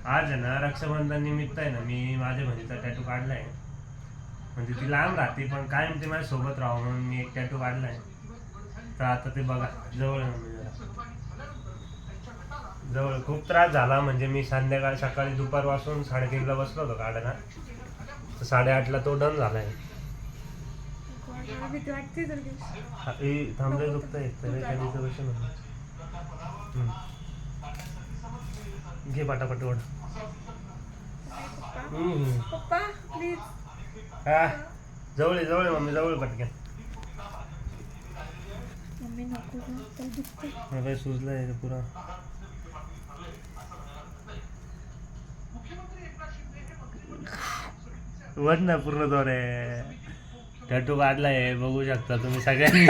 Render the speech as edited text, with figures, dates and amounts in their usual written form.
आज आहे ना रक्षाबंधन निमित्त आहे ना मी माझ्या बहिणीचा टॅटू काढलाय. म्हणजे ती लांब राहते पण कायम ते माझ्या सोबत राहावं म्हणून मी एक टॅटू काढलाय. तर आता ते बघा जवळ आहे मम्मी जरा. जवळ खूप त्रास झाला म्हणजे मी संध्याकाळ सकाळी दुपारपासून 3:30ला बसलो होतो काढायला. तर 8:30ला तो डन झालाय. भीती वाटते तर थांबले दुखतंय तर एखादीचं वर्ष म्हणून घे पाटापट ओढ. पप्पा प्लीज. हा जवळ जवळ मम्मी जवळ पटकन. मम्मी नको दुखते. मला सुजलंय पुरा. वड ना पूर्ण दोरे टॅटू काढलाय बघू शकता तुम्ही सगळ्यांनी.